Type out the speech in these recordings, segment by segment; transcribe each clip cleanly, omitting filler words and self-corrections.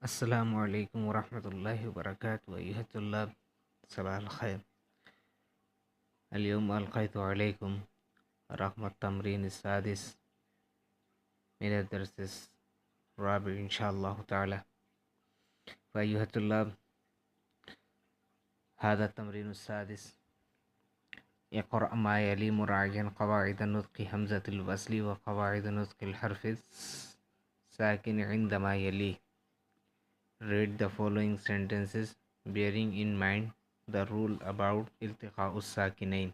अस्सलामु अलैकुम वरहमतुल्लाहि वबरकातुहू अय्युहा तुल्लाब सबाह अल खैर। अल-यौम अलक़ैतु अलैकुम रहमत तमरीन सादिस मिन दर्स राबि इंशाअल्लाह ताला। अय्युहा तुल्लाब हादा तमरीन सादिस इक़रा मा यली मुरायन क़वाइद नुत्क़ हमज़तिल वस्ली व क़वाइद नुत्क़िल हर्फ़ साकिन इंदमा यली। Read the following sentences bearing in mind the rule about iltiqa'us sakinain.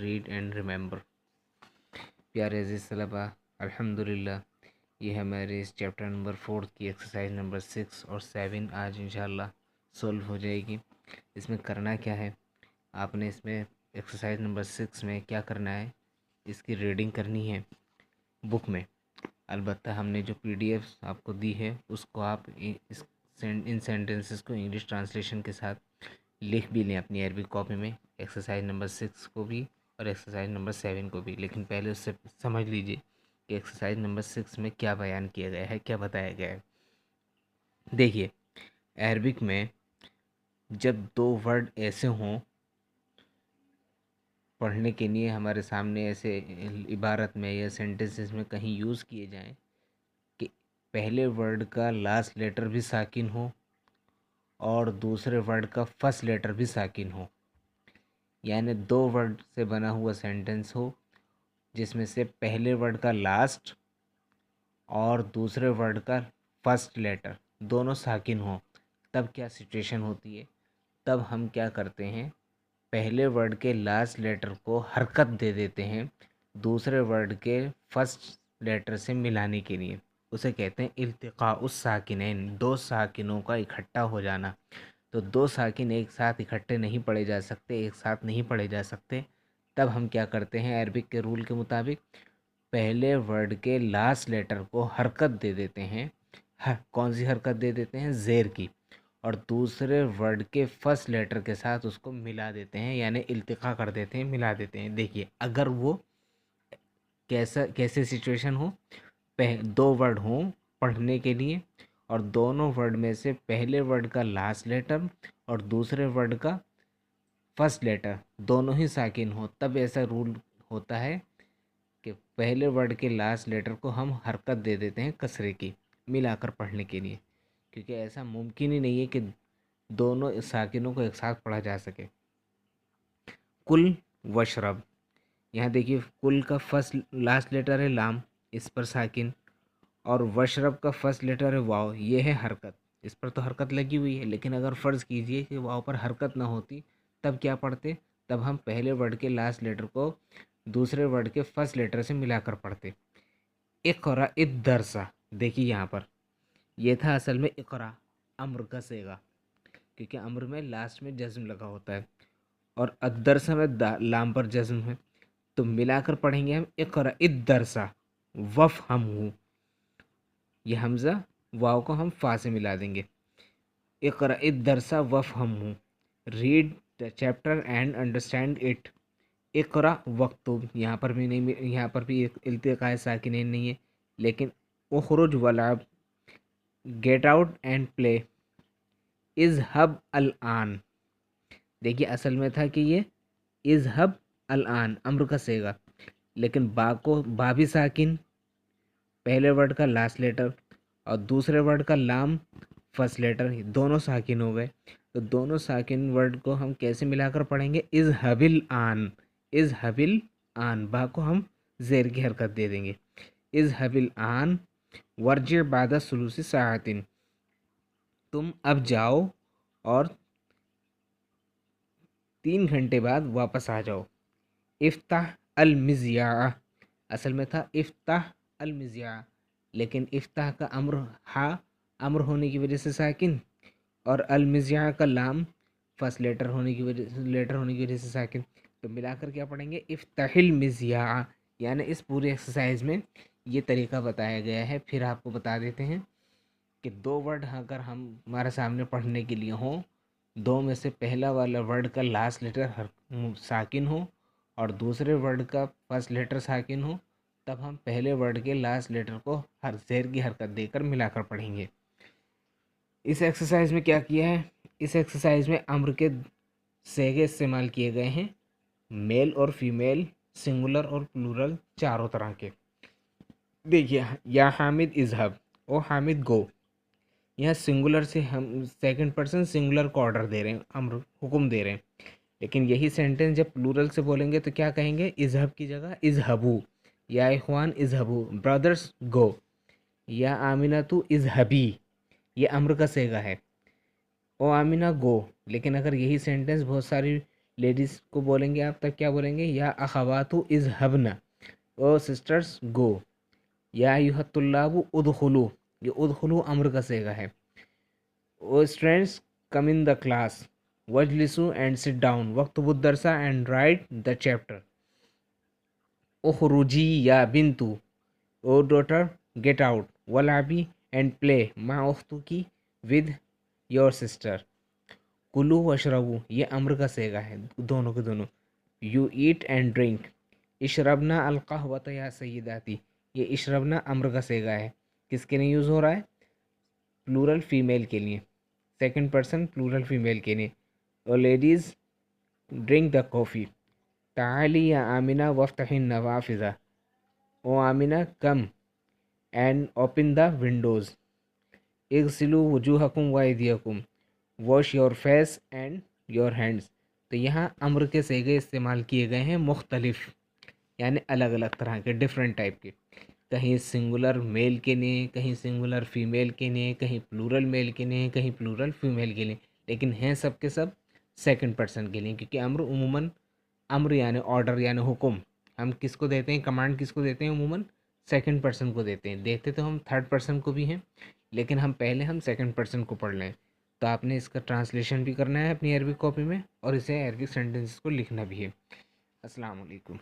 read and remember. प्यारे अज़ीज़ तलबा, अल्हम्दुलिल्लाह ये हमारे इस चैप्टर नंबर 4 की एक्सरसाइज नंबर 6 और 7 आज इंशाल्लाह सोल्व हो जाएगी। इसमें करना क्या है, आपने इसमें एक्सरसाइज नंबर 6 में क्या करना है, इसकी रीडिंग करनी है बुक में। अलबत्ता हमने जो पीडीएफ आपको दी है उसको आप इन सेंटेंसेस को इंग्लिश ट्रांसलेशन के साथ लिख भी लें अपनी अरबी कॉपी में, एक्सरसाइज नंबर 6 को भी और एक्सरसाइज नंबर 7 को भी। लेकिन पहले उससे समझ लीजिए कि एक्सरसाइज नंबर 6 में क्या बयान किया गया है, क्या बताया गया है। देखिए, अरबिक में जब दो वर्ड ऐसे हों पढ़ने के लिए हमारे सामने, ऐसे इबारत में या सेंटेंसेस में कहीं यूज़ किए जाएं कि पहले वर्ड का लास्ट लेटर भी साकिन हो और दूसरे वर्ड का फर्स्ट लेटर भी साकिन हो, यानी दो वर्ड से बना हुआ सेंटेंस हो जिसमें से पहले वर्ड का लास्ट और दूसरे वर्ड का फर्स्ट लेटर दोनों साकिन हो, तब क्या सिचुएशन होती है। तब हम क्या करते हैं, पहले वर्ड के लास्ट लेटर को हरकत दे देते हैं दूसरे वर्ड के फर्स्ट लेटर से मिलाने के लिए। उसे कहते हैं इल्तिक़ाउस साकिनैन, दो साकिनों का इकट्ठा हो जाना। तो दो साकिन एक साथ इकट्ठे नहीं पढ़े जा सकते, एक साथ नहीं पढ़े जा सकते। तब हम क्या करते हैं, अरबिक के रूल के मुताबिक पहले वर्ड के लास्ट लेटर को हरकत दे देते हैं। कौन सी हरकत दे देते हैं, ज़ेर की, और दूसरे वर्ड के फर्स्ट लेटर के साथ उसको मिला देते हैं, यानी इल्तिक़ा कर देते हैं, मिला देते हैं। देखिए, अगर वो कैसे सिचुएशन हो, दो वर्ड हों पढ़ने के लिए और दोनों वर्ड में से पहले वर्ड का लास्ट लेटर और दूसरे वर्ड का फर्स्ट लेटर दोनों ही साकिन हो, तब ऐसा रूल होता है कि पहले वर्ड के लास्ट लेटर को हम हरकत दे देते हैं कसरे की, मिलाकर पढ़ने के लिए, क्योंकि ऐसा मुमकिन ही नहीं है कि दोनों साकिनों को एक साथ पढ़ा जा सके। कुल वशरब, यहाँ देखिए कुल का फर्स्ट लास्ट लेटर है लाम, इस पर साकिन, और वशरब का फर्स्ट लेटर है वाव, ये है हरकत, इस पर तो हरकत लगी हुई है। लेकिन अगर फ़र्ज़ कीजिए कि वाव पर हरकत ना होती, तब क्या पढ़ते, तब हम पहले वर्ड के लास्ट लेटर को दूसरे वर्ड के फर्स्ट लेटर से मिलाकर पढ़ते। इक़रा इद्दरसा, देखिए यहाँ पर ये था असल में इक़रा अम्र का सेगा, क्योंकि अम्र में लास्ट में जज़्म लगा होता है और अद्दरसा में लाम पर जज़्म है, तो मिलाकर पढ़ेंगे हम इक़रा इद्दरसा वफ़ हम हूँ, ये हमज़ा वाव को हम फ़ा से मिला देंगे। इक़रा इद्दरसा वफ़ हम हूँ, read the chapter and understand it. इक़रा वक्तुब, यहाँ पर भी नहीं, यहाँ पर भी इल्तिक़ाए साकिनैन नहीं है, लेकिन उख़रुज वलअब, गेट आउट एंड प्ले, इज़हब अल आन। देखिए असल में था कि ये इज़हब अल आन अम्र का सेगा, लेकिन बा भी साकिन, पहले वर्ड का लास्ट लेटर और दूसरे वर्ड का लाम फर्स्ट लेटर, दोनों साकिन हो गए। तो दोनों साकिन वर्ड को हम कैसे मिलाकर पढ़ेंगे, इज़हबिल आन, इज़हबिल आन, बा को हम ज़ेर की हरकत दे देंगे। इज़हबिल आन वर्जिअ बादा सुलूसी साअतिन, तुम अब जाओ और 3 घंटे बाद वापस आ जाओ। इफ्ताह अल मिज़िया, असल में था इफ्ताह अल मिज़िया, लेकिन इफ्ताह का अम्र होने की वजह से साकिन और अल मिज़िया का लाम फर्स्ट लेटर होने की वजह से साकिन, तो मिलाकर क्या पढ़ेंगे, इफ्ताहिल मिज़िया। यानी इस पूरे एक्सरसाइज में ये तरीका बताया गया है। फिर आपको बता देते हैं कि दो वर्ड अगर हमारे सामने पढ़ने के लिए हों, दो में से पहला वाला वर्ड का लास्ट लेटर साकिन हो और दूसरे वर्ड का फर्स्ट लेटर साकिन हो, तब हम पहले वर्ड के लास्ट लेटर को हर ज़ेर की हरकत देकर मिलाकर पढ़ेंगे। इस एक्सरसाइज में क्या किया है, इस एक्सरसाइज में अम्र के सेगे इस्तेमाल किए गए हैं, मेल और फीमेल, सिंगुलर और प्लूरल चारों तरह के। देखिए, या हामिद इज़हब, ओ हामिद गो। यहाँ सिंगुलर से हम सेकंड पर्सन सिंगुलर को ऑर्डर दे रहे हैं, अम्र हुक्म दे रहे हैं। लेकिन यही सेंटेंस जब प्लूरल से बोलेंगे तो क्या कहेंगे, इज़हब की जगह इज़हबू, या इख्वान इज़हबू, ब्रदर्स गो, या आमिना तू इज़हबी, ये अम्र का सेगा है, ओ आमिना गो। लेकिन अगर यही सेंटेंस बहुत सारी लेडीज़ को बोलेंगे आप, तब क्या बोलेंगे, या अखवातु इज़हबना, ओ सिस्टर्स गो, या अय्युहत्तुल्लाबु उदखुलू, ये उदखुलू अम्र का सेगा है। O students come in the class, वजलिसू एंड सिट डाउन, वक्तुबु दरसा एंड राइट द चैप्टर, उखरुजी या बिंतु, ओ डॉटर गेट आउट, वलाबी एंड प्ले मा उख्तुकी विद योर सिस्टर, कुलू वशरबू, ये अम्र का सेगा है दोनों के दोनों। यू ईट एंड ड्रिंक, इशरबना अलकहवत या सय्यदाती, ये इशरबना अम्र का सेगा है, किसके लिए यूज़ हो रहा है, प्लूरल फीमेल के लिए, सेकंड पर्सन प्लूरल फीमेल के लिए। और लेडीज़ ड्रिंक द कॉफ़ी, ताली या आमिना वफ्तहिन नवाफिज़ा, ओ Amina come and open the windows, इगसिलू वजूहकुम व अयदियकुम, wash your face and your hands. तो यहाँ अम्र के सेगे इस्तेमाल किए गए हैं मुख्तलिफ, यानी अलग अलग तरह के, डिफरेंट टाइप के। कहीं सिंगुलर मेल के लिए, कहीं सिंगुलर फीमेल के लिए, कहीं प्लूरल मेल के लिए, कहीं प्लूरल फीमेल के लिए, लेकिन हैं सब के सब सेकंड पर्सन के लिए, क्योंकि अम्र उमूमन, अम्र यानी ऑर्डर यानी हुक्म, हम किसको देते हैं, कमांड किसको देते हैं, उमूमन सेकंड पर्सन को देते हैं। देते तो हम थर्ड पर्सन को भी हैं, लेकिन हम सेकंड पर्सन को पढ़ लें। तो आपने इसका ट्रांसलेशन भी करना है अपनी अरबिक कॉपी में, और इसे अरबिक सेंटेंसेस को लिखना भी है। अस्सलाम वालेकुम।